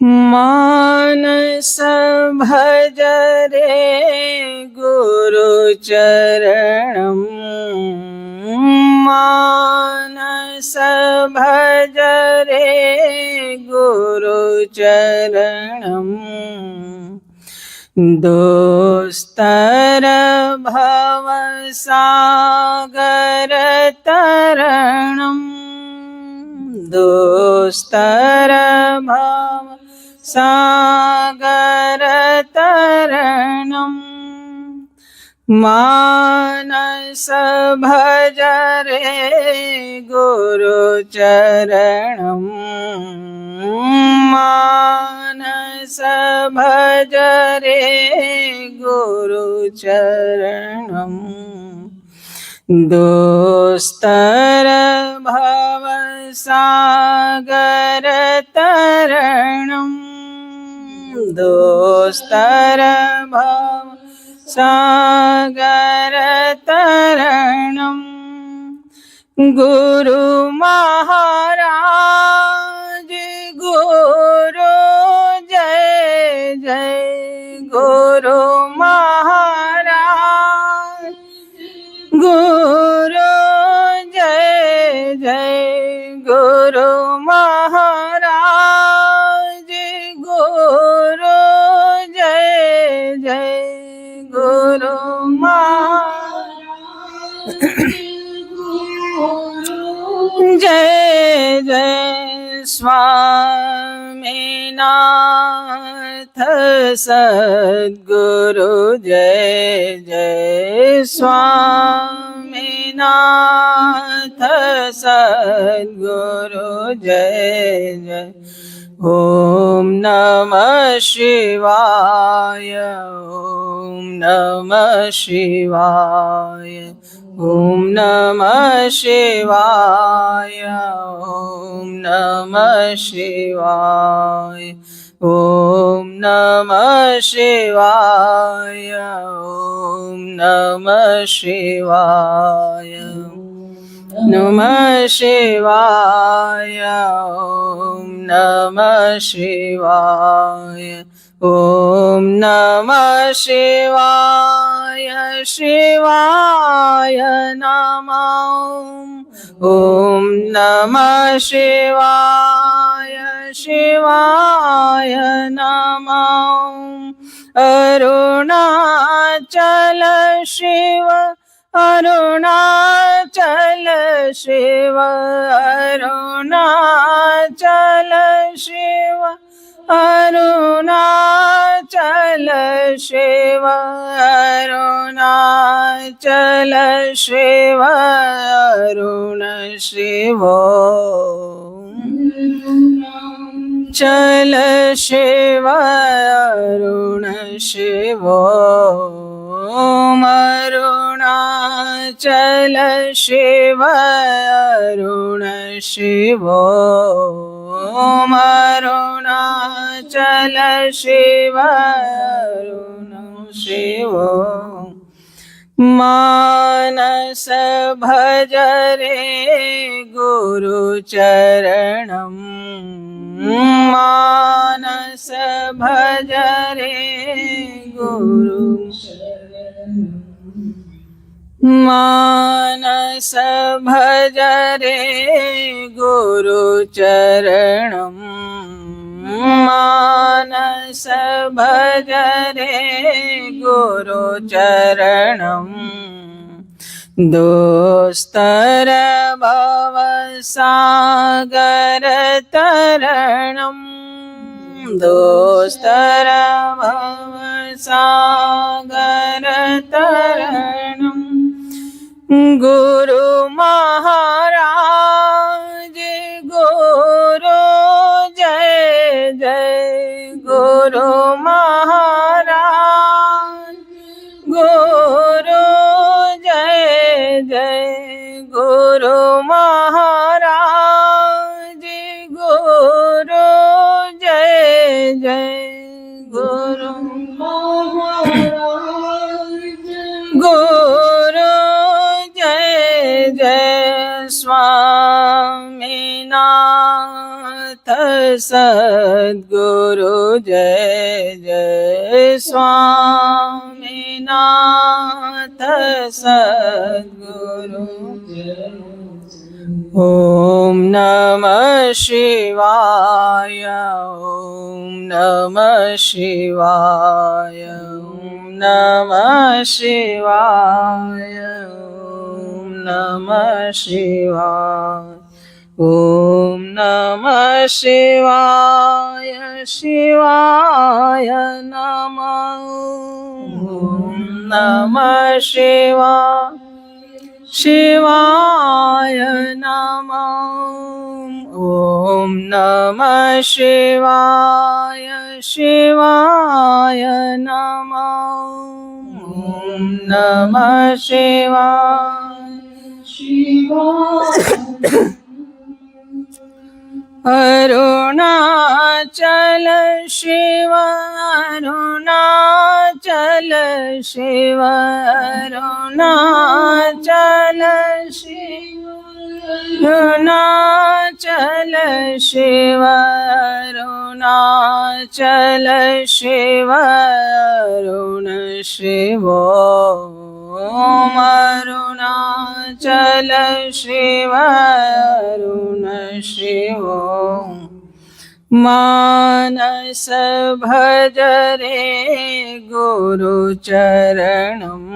मानस भज रे गुरुचरणं मानस भज रे गुरुचरणं दोस्तर भव सागर तरणं दोस्तर भव सागर तरणं मानस भज रे गुरुचरणं मानस भज रे गुरुचरणं दोस्तर भव सागर तरणं दोस्तर भव सागर तरणं गुरु महाराज गुरु जय जय गुरु महाराज गुरु जय जय गुरु महाराज गुरु जय जय गुरु महाराज जय जय स्वामीनाथ सद्गुरु जय जय स्वामीनाथ सद्गुरु जय जय ओम नमः शिवाय ओम नमः शिवाय ओम नमः शिवाय ओम नमः शिवाय ओम नमः शिवाय ओम नमः शिवाय नमः शिवाय ओम नमः शिवाय ओम नमः शिवाय शिवाय नमः ओम नमः शिवाय शिवाय नमः अरुणाचल शिव अरुणाचल शिव अरुणाचल शिव अरुणाचल शिव अरुणाचल शिव अरुण शिव चल शिव अरुण शिव अरुणाचल शिव अरुण शिव अरुणाचल शिव अरुण शिव मानस भज रे गुरुचरणं मानस भज रे मानस भज रे गुरुचरणं मानस भज रे गुरुचरणं दोस्तर भव सागर तरणं दोस्तर भव सागर तरणं गुरु महाराज गुरु जय जय गुरु महाराज गुरु जय जय गुरु महाराज गुरु जय जय गुरु महाराज गुरु जय जय स्वामीनाथ સદ્ગુરુ જય જય સ્વામીનાથ સદ્ગુરુ ઓમ નમઃ શિવાય ઓમ નમઃ શિવાય ઓમ નમઃ શિવાય ઓમ નમઃ શિવાય ઓમ નમઃ શિવાય શિવાય નમઃ ઓમ નમઃ શિવાય શિવાય નમઃ ઓમ નમઃ શિવાય શિવાય નમઃ ઓમ નમઃ શિવાય શિવાય અરુણાચલ શિવ અરુણાચલ શિવ અરુણાચલ શિવ અરુણાચલ શિવ અરુણાચલ શિવ અરુણ શિવો ઓમ અરુણાચલ શિવ અરુણ શિવો માનસ ભજ રે ગુરુ ચરણમ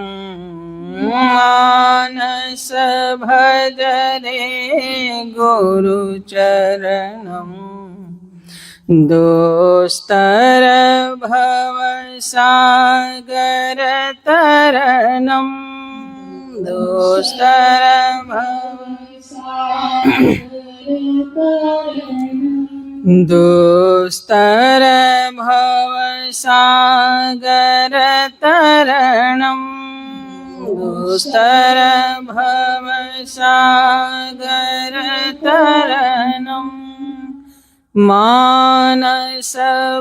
માનસ ભજ રે ગુરુ ચરણમ દોસ્તર ભવ સાગર તરણમ દોસ્તર ભવ દોસ્તર ભવ સાગર તરણમ દોસ્તર ભવ સાગર તરણમ માનસ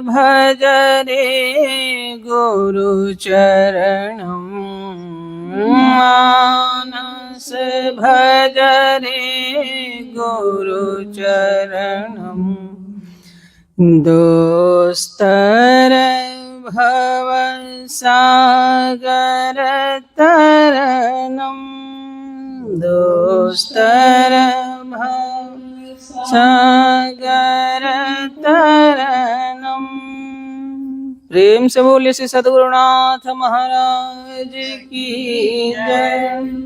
ભજ રે ગુરુ ચરણમ માનસ ભજ રે ગુરુ ચરણમ દોસ્તર ભવ સાગર તરણમ દોસ્તર ભવ સાગર તરણમ प्रेम से बोलिए श्री सद्गुरुनाथ महाराज की जय।